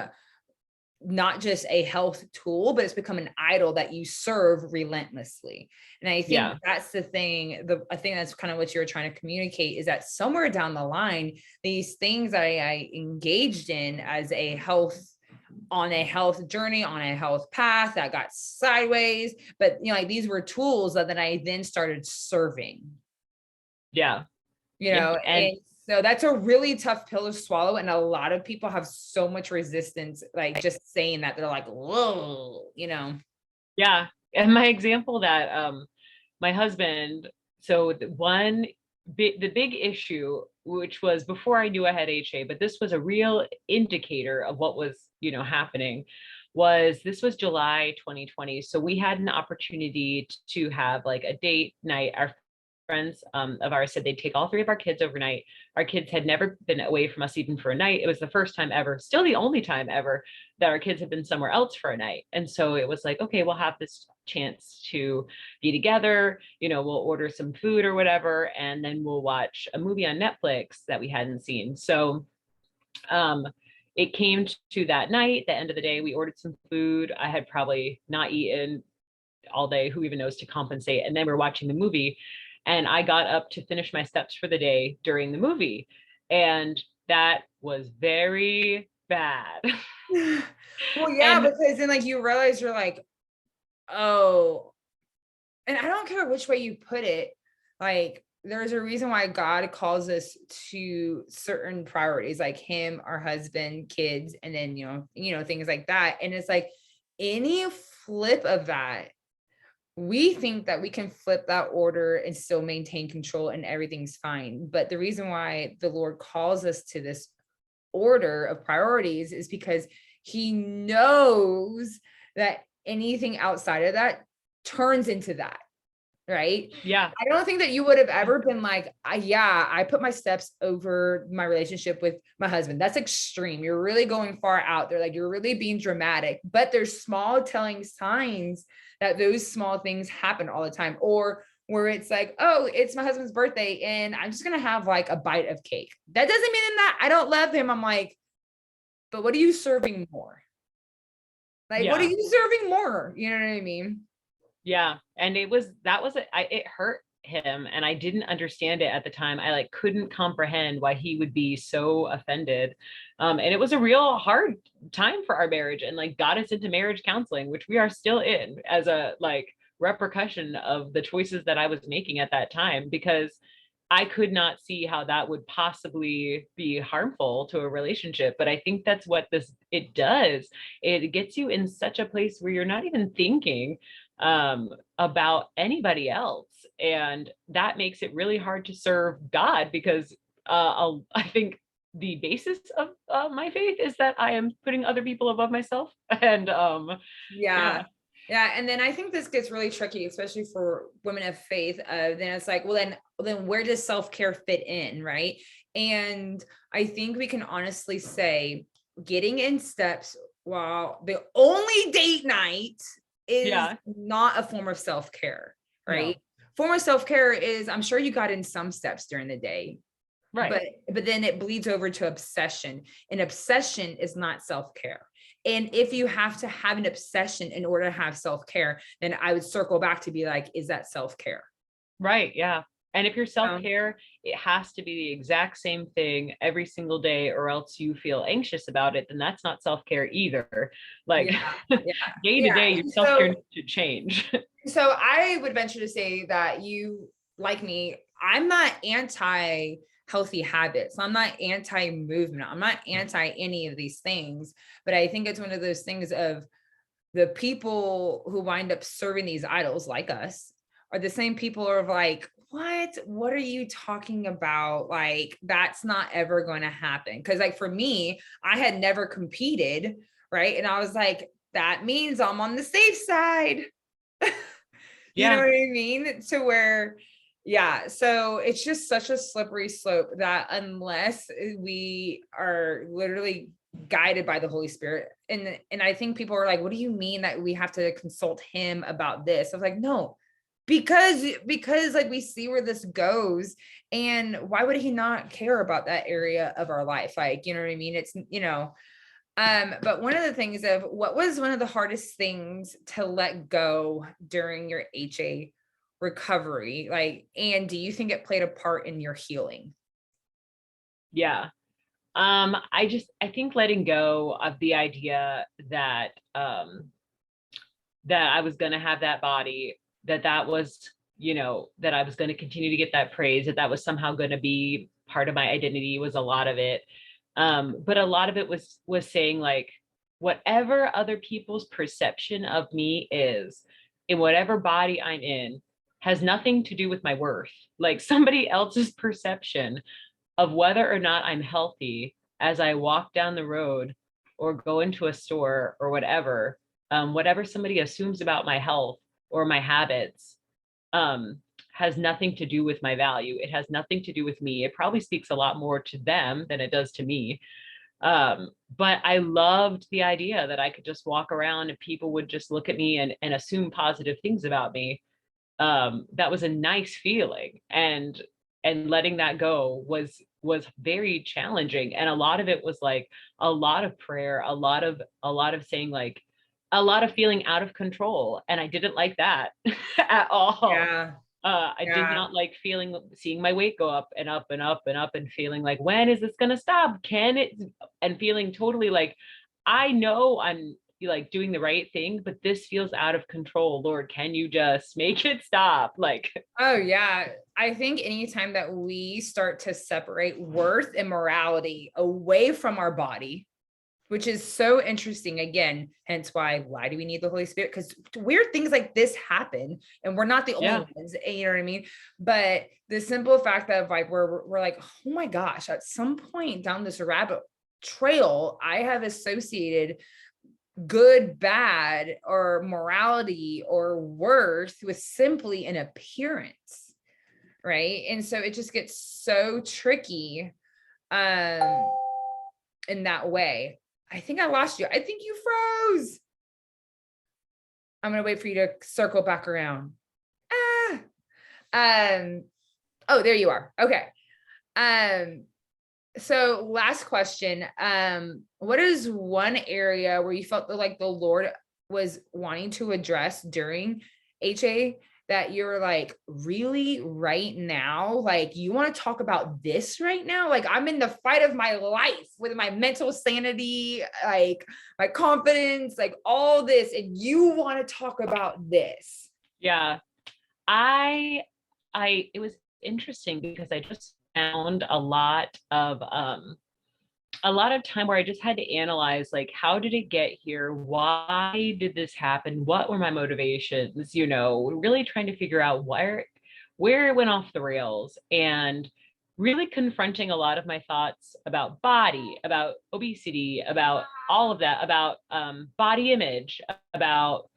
not just a health tool, but it's become an idol that you serve relentlessly. And I think that's the thing. I think that's kind of what you're trying to communicate, is that somewhere down the line, these things that I engaged in as on a health journey, on a health path, that got sideways, but like these were tools that I then started serving. Yeah. And so that's a really tough pill to swallow. And a lot of people have so much resistance, like just saying that. They're like, whoa, Yeah. And my example that my husband, so the big issue, which was before I knew I had HA, but this was a real indicator of what was, happening, this was July 2020. So we had an opportunity to have like a date night. Our friends of ours said they'd take all three of our kids overnight. Our kids had never been away from us even for a night. It was the first time ever, still the only time ever, that our kids had been somewhere else for a night. And so it was like, okay, we'll have this chance to be together, we'll order some food or whatever, and then we'll watch a movie on Netflix that we hadn't seen. So it came to that night, the end of the day, we ordered some food. I had probably not eaten all day, who even knows, to compensate. And then we're watching the movie, and I got up to finish my steps for the day during the movie. And that was very bad. Well, yeah, because then like you realize you're like, oh, and I don't care which way you put it. Like, there's a reason why God calls us to certain priorities, like him, our husband, kids, and then, things like that. And it's like any flip of that, we think that we can flip that order and still maintain control and everything's fine. But the reason why the Lord calls us to this order of priorities is because he knows that anything outside of that turns into that. Right. Yeah. I don't think that you would have ever been like, I put my steps over my relationship with my husband. That's extreme. You're really going far out there. Like, you're really being dramatic, but there's small telling signs that those small things happen all the time. Or where it's like, oh, it's my husband's birthday and I'm just going to have like a bite of cake. That doesn't mean that I don't love him. I'm like, but what are you serving more? Like, what are you serving more? You know what I mean? Yeah. And it hurt him, and I didn't understand it at the time. I couldn't comprehend why he would be so offended. And it was a real hard time for our marriage, and got us into marriage counseling, which we are still in, as a repercussion of the choices that I was making at that time, because I could not see how that would possibly be harmful to a relationship. But I think that's what it does. It gets you in such a place where you're not even thinking about anybody else. And that makes it really hard to serve God, because I think the basis of my faith is that I am putting other people above myself. And yeah. And then I think this gets really tricky, especially for women of faith. Then it's like, well, then where does self-care fit in? Right. And I think we can honestly say getting in steps while the only date night is not a form of self-care, right? No. Form of self-care is, I'm sure you got in some steps during the day, right? But then it bleeds over to obsession, and obsession is not self-care. And if you have to have an obsession in order to have self-care, then I would circle back to be like, is that self-care? Right. Yeah. And if you're self-care, it has to be the exact same thing every single day, or else you feel anxious about it, then that's not self-care either. Like Yeah, yeah, day to yeah. day, your self-care needs to change. So I would venture to say that you, like me, I'm not anti healthy habits. I'm not anti movement. I'm not anti any of these things. But I think it's one of those things of the people who wind up serving these idols like us are the same people who are like, what are you talking about? Like, that's not ever going to happen. Because like for me, I had never competed, right? And I was like, that means I'm on the safe side. You know Yeah. what I mean? To where, yeah. So it's just such a slippery slope that unless we are literally guided by the Holy Spirit, and I think people are like, what do you mean that we have to consult him about this? I was like, no, because like we see where this goes, and why would he not care about that area of our life? Like, you know what I mean? It's, but one of the things of what was one of the hardest things to let go during your HA recovery, like, and do you think it played a part in your healing? Yeah. I think letting go of the idea that that I was going to have that body, that was, that I was going to continue to get that praise, that was somehow going to be part of my identity, was a lot of it. But a lot of it was saying like, whatever other people's perception of me is, in whatever body I'm in, has nothing to do with my worth. Like somebody else's perception of whether or not I'm healthy as I walk down the road or go into a store or whatever, whatever somebody assumes about my health or my habits, has nothing to do with my value. It has nothing to do with me. It probably speaks a lot more to them than it does to me. But I loved the idea that I could just walk around and people would just look at me and assume positive things about me. That was a nice feeling. And letting that go was very challenging. And a lot of it was like a lot of prayer, a lot of saying like, a lot of feeling out of control. And I didn't like that at all. Yeah. I did not like seeing my weight go up and up and up and up and feeling like, when is this going to stop? Can it? And feeling totally like, I know I'm like doing the right thing, but this feels out of control. Lord, can you just make it stop? Like, Oh yeah. I think anytime that we start to separate worth and morality away from our body, which is so interesting, again, hence why do we need the Holy Spirit? Because weird things like this happen and we're not the only ones, you know what I mean? But the simple fact that like we're like, oh my gosh, at some point down this rabbit trail, I have associated good, bad, or morality or worth with simply an appearance, right? And so it just gets so tricky in that way. I think I lost you. I think you froze. I'm gonna wait for you to circle back around. Ah. Oh, there you are. Okay. So last question. What is one area where you felt like the Lord was wanting to address during HA that you're like, really right now, like you want to talk about this right now? Like I'm in the fight of my life with my mental sanity, like my confidence, like all this, and you want to talk about this. yeah, I, it was interesting because I just found a lot of time where I just had to analyze, like, how did it get here? Why did this happen? What were my motivations? Really trying to figure out where it went off the rails, and really confronting a lot of my thoughts about body, about obesity, about all of that, about body image, about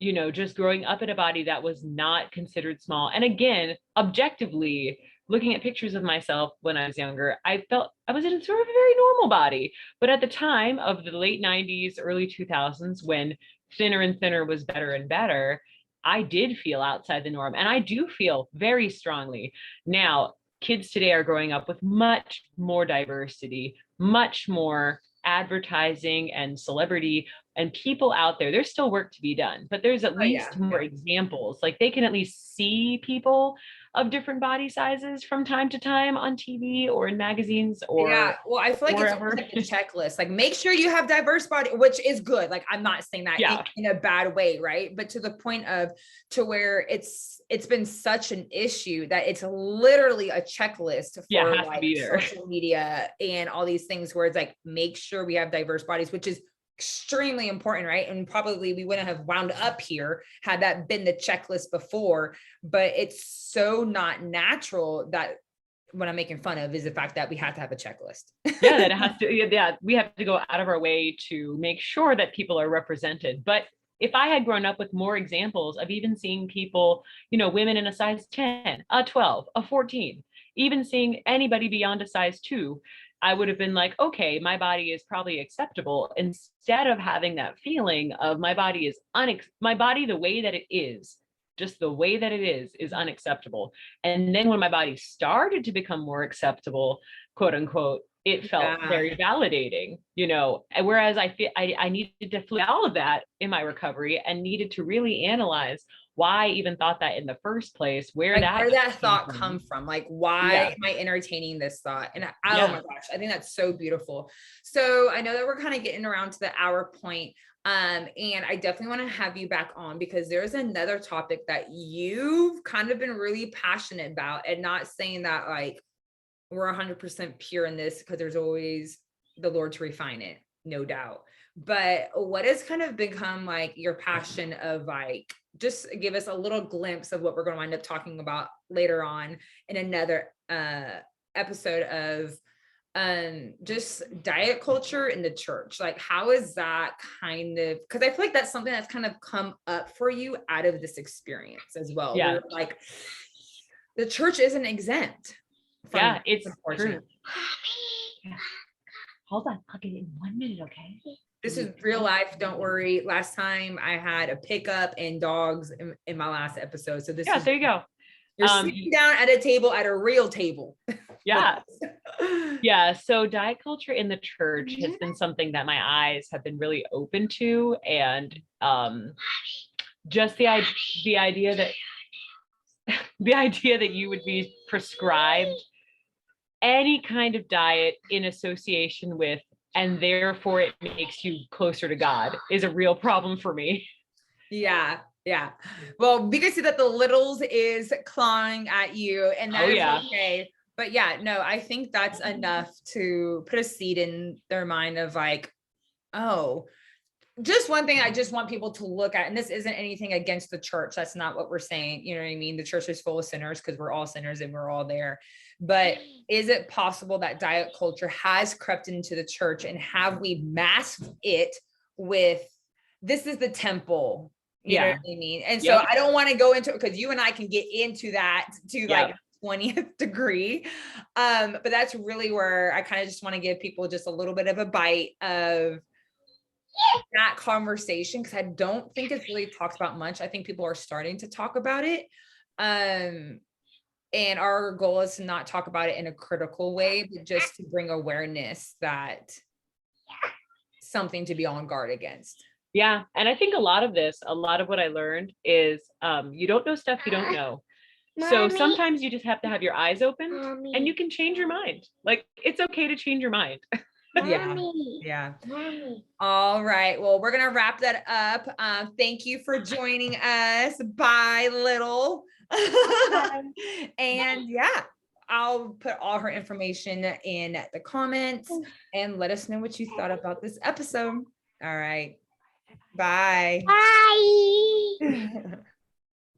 just growing up in a body that was not considered small. And again, objectively, looking at pictures of myself when I was younger, I felt I was in a sort of a very normal body. But at the time of the late 90s, early 2000s, when thinner and thinner was better and better, I did feel outside the norm. And I do feel very strongly. Now, kids today are growing up with much more diversity, much more advertising and celebrity and people out there, there's still work to be done, but there's at least more examples. Like they can at least see people of different body sizes from time to time on TV or in magazines or well, I feel like wherever. It's like a checklist. Like make sure you have diverse body, which is good. Like I'm not saying that in a bad way, right? But to the point of to where it's been such an issue that it's literally a checklist for like social media and all these things where it's like make sure we have diverse bodies, which is extremely important, right? And probably we wouldn't have wound up here had that been the checklist before, but it's so not natural that what I'm making fun of is the fact that we have to have a checklist. That it has to, we have to go out of our way to make sure that people are represented. But if I had grown up with more examples of even seeing people, women in a size 10, a 12, a 14, even seeing anybody beyond a size 2, I would have been like, okay, my body is probably acceptable, instead of having that feeling of my body is my body, the way that it is, just the way that it is unacceptable. And then when my body started to become more acceptable, quote unquote, it felt very validating, whereas I needed to feel all of that in my recovery and needed to really analyze why I even thought that in the first place, where that thought come from, like, why am I entertaining this thought? And oh my gosh, I think that's so beautiful. So I know that we're kind of getting around to the hour point. And I definitely want to have you back on because there's another topic that you've kind of been really passionate about, and not saying that like we're 100% pure in this because there's always the Lord to refine it, no doubt. But what has kind of become like your passion of like, just give us a little glimpse of what we're going to wind up talking about later on in another episode of just diet culture in the church. Like, how is that kind of, because I feel like that's something that's kind of come up for you out of this experience as well. Where, like, the church isn't exempt. It's true. Hold on, I'll get it in 1 minute, okay? This is real life. Don't worry. Last time I had a pickup and dogs in my last episode. So this is, there you go. You're sitting down at a table, at a real table. So diet culture in the church has been something that my eyes have been really open to. And just the idea that you would be prescribed any kind of diet in association with, and therefore it makes you closer to God, is a real problem for me. Yeah. Well, we can see that the littles is clawing at you, and that is okay. But I think that's enough to put a seed in their mind of like, oh, just one thing I just want people to look at, and this isn't anything against the church. That's not what we're saying. You know what I mean? The church is full of sinners because we're all sinners and we're all there. But is it possible that diet culture has crept into the church, and have we masked it with, this is the temple? You know what I mean? And so I don't want to go into it because you and I can get into that to like 20th degree. But that's really where I kind of just want to give people just a little bit of a bite of that conversation, because I don't think it's really talked about much. I think people are starting to talk about it. And our goal is to not talk about it in a critical way, but just to bring awareness that something to be on guard against. Yeah. And I think a lot of what I learned is you don't know stuff you don't know. Mommy. So sometimes you just have to have your eyes open, Mommy. And you can change your mind. Like, it's okay to change your mind. Yeah. Mommy. All right. Well, we're going to wrap that up. Thank you for joining us. Bye, little. And I'll put all her information in the comments, and let us know what you thought about this episode. All right. Bye. Bye.